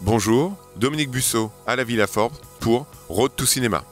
Bonjour, Dominique Busseau à la Villa Forbes pour Road to Cinéma.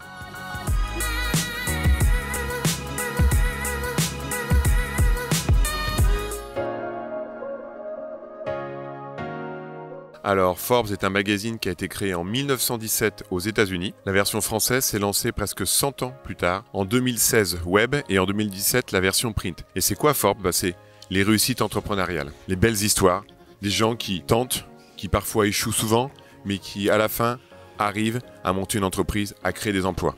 Alors, Forbes est un magazine qui a été créé en 1917 aux États-Unis. La version française s'est lancée presque 100 ans plus tard, en 2016 web et en 2017 la version print. Et c'est quoi Forbes? C'est les réussites entrepreneuriales, les belles histoires, des gens qui tentent, qui parfois échouent souvent, mais qui à la fin arrivent à monter une entreprise, à créer des emplois.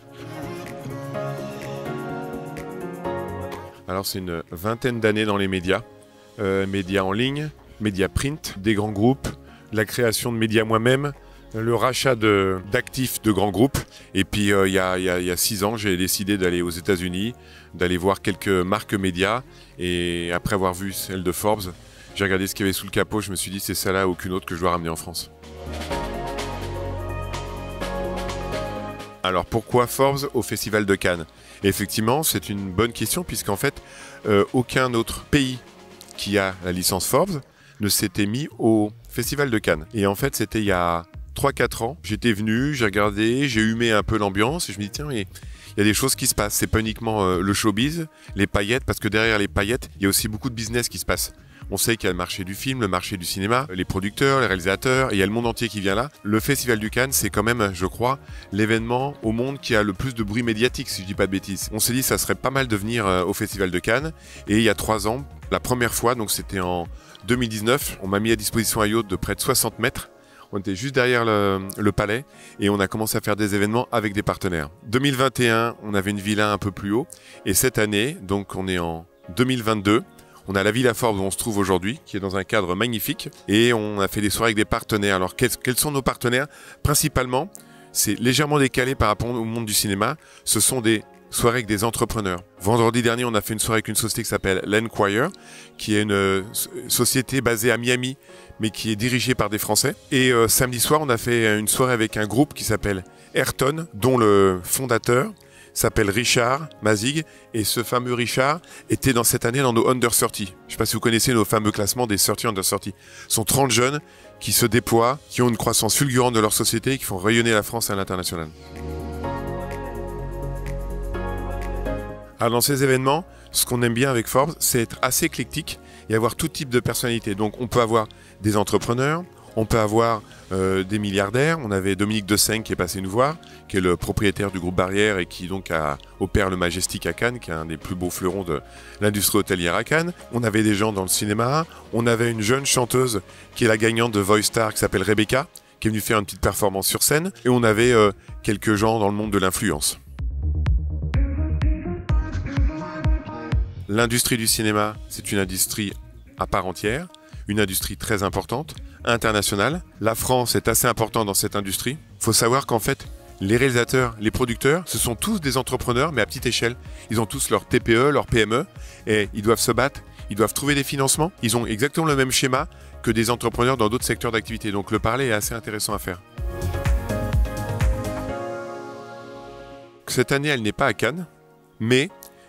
Alors c'est une vingtaine d'années dans les médias, médias en ligne, médias print, des grands groupes, la création de médias moi-même, le rachat d'actifs de grands groupes. Et puis il y a 6 ans, j'ai décidé d'aller aux États-Unis, d'aller voir quelques marques médias. Et après avoir vu celle de Forbes, j'ai regardé ce qu'il y avait sous le capot. Je me suis dit c'est celle-là ou aucune autre que je dois ramener en France. Alors pourquoi Forbes au Festival de Cannes? Et effectivement, c'est une bonne question puisqu'en fait, aucun autre pays qui a la licence Forbes ne s'était mis au Festival de Cannes. Et en fait, c'était il y a 3-4 ans. J'étais venu, j'ai regardé, j'ai humé un peu l'ambiance et je me dis tiens, mais il y a des choses qui se passent. C'est pas uniquement le showbiz, les paillettes, parce que derrière les paillettes, il y a aussi beaucoup de business qui se passe. On sait qu'il y a le marché du film, le marché du cinéma, les producteurs, les réalisateurs, et il y a le monde entier qui vient là. Le Festival du Cannes, c'est quand même, je crois, l'événement au monde qui a le plus de bruit médiatique, si je dis pas de bêtises. On s'est dit ça serait pas mal de venir au Festival de Cannes. Et il y a 3 ans, la première fois, donc c'était en 2019, on m'a mis à disposition un yacht de près de 60 mètres. On était juste derrière le palais et on a commencé à faire des événements avec des partenaires. 2021, on avait une villa un peu plus haut. Et cette année, donc on est en 2022, on a la Villa Forbes où on se trouve aujourd'hui, qui est dans un cadre magnifique. Et on a fait des soirées avec des partenaires. Alors quels sont nos partenaires? Principalement, c'est légèrement décalé par rapport au monde du cinéma. Ce sont des soirée avec des entrepreneurs. Vendredi dernier, on a fait une soirée avec une société qui s'appelle l'Enquire, qui est une société basée à Miami, mais qui est dirigée par des Français. Et samedi soir, on a fait une soirée avec un groupe qui s'appelle Ayrton, dont le fondateur s'appelle Richard Mazig. Et ce fameux Richard était dans cette année dans nos Under 30. Je ne sais pas si vous connaissez nos fameux classements des 30 Under 30. Ce sont 30 jeunes qui se déploient, qui ont une croissance fulgurante de leur société et qui font rayonner la France à l'international. Alors dans ces événements, ce qu'on aime bien avec Forbes, c'est être assez éclectique et avoir tout type de personnalité. Donc on peut avoir des entrepreneurs, on peut avoir des milliardaires. On avait Dominique Dessaigne qui est passé nous voir, qui est le propriétaire du groupe Barrière et qui donc opère le Majestic à Cannes, qui est un des plus beaux fleurons de l'industrie hôtelière à Cannes. On avait des gens dans le cinéma, on avait une jeune chanteuse qui est la gagnante de Voice Star qui s'appelle Rebecca, qui est venue faire une petite performance sur scène. Et on avait quelques gens dans le monde de l'influence. L'industrie du cinéma, c'est une industrie à part entière, une industrie très importante, internationale. La France est assez importante dans cette industrie. Il faut savoir qu'en fait, les réalisateurs, les producteurs, ce sont tous des entrepreneurs, mais à petite échelle. Ils ont tous leur TPE, leur PME, et ils doivent se battre, ils doivent trouver des financements. Ils ont exactement le même schéma que des entrepreneurs dans d'autres secteurs d'activité. Donc le parler est assez intéressant à faire. Cette année, elle n'est pas à Cannes, mais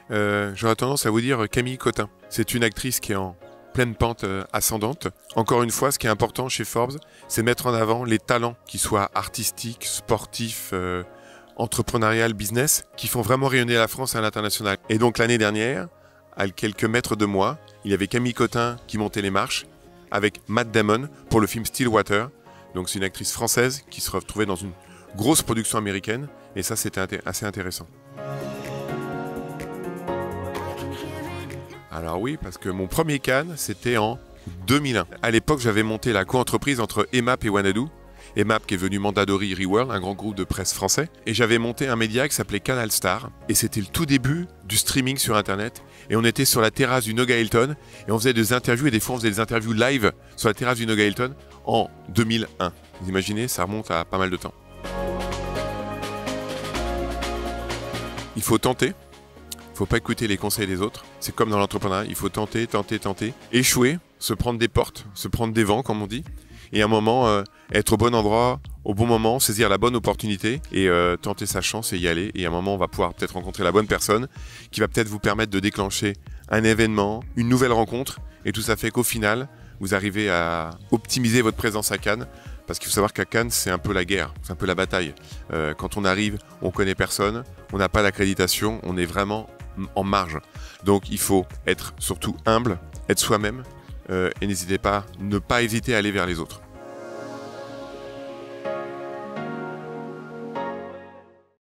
j'aurais tendance à vous dire Camille Cotin. C'est une actrice qui est en pleine pente ascendante. Encore une fois, ce qui est important chez Forbes, c'est mettre en avant les talents, qu'ils soient artistiques, sportifs, entrepreneurial, business, qui font vraiment rayonner la France à l'international. Et donc l'année dernière, à quelques mètres de moi, il y avait Camille Cotin qui montait les marches avec Matt Damon pour le film Stillwater. Donc c'est une actrice française qui se retrouvait dans une grosse production américaine. Et ça, c'était assez intéressant. Alors oui, parce que mon premier Cannes, c'était en 2001. À l'époque, j'avais monté la co-entreprise entre EMAP et Wanadoo. EMAP qui est venu Mandadori Reworld, un grand groupe de presse français. Et j'avais monté un média qui s'appelait Canal Star. Et c'était le tout début du streaming sur Internet. Et on était sur la terrasse du Noga Hilton. Et on faisait des interviews. Et des fois, on faisait des interviews live sur la terrasse du Noga Hilton en 2001. Vous imaginez, ça remonte à pas mal de temps. Il faut tenter. Il ne faut pas écouter les conseils des autres. C'est comme dans l'entrepreneuriat, il faut tenter, échouer, se prendre des portes, se prendre des vents, comme on dit. Et à un moment, être au bon endroit, au bon moment, saisir la bonne opportunité et tenter sa chance et y aller. Et à un moment, on va pouvoir peut-être rencontrer la bonne personne qui va peut-être vous permettre de déclencher un événement, une nouvelle rencontre. Et tout ça fait qu'au final, vous arrivez à optimiser votre présence à Cannes Parce qu'il faut savoir qu'à Cannes, c'est un peu la guerre, c'est un peu la bataille. Quand on arrive, on connaît personne, on n'a pas d'accréditation, on est vraiment en marge. Donc il faut être surtout humble, être soi-même, et n'hésitez pas, ne pas hésiter à aller vers les autres.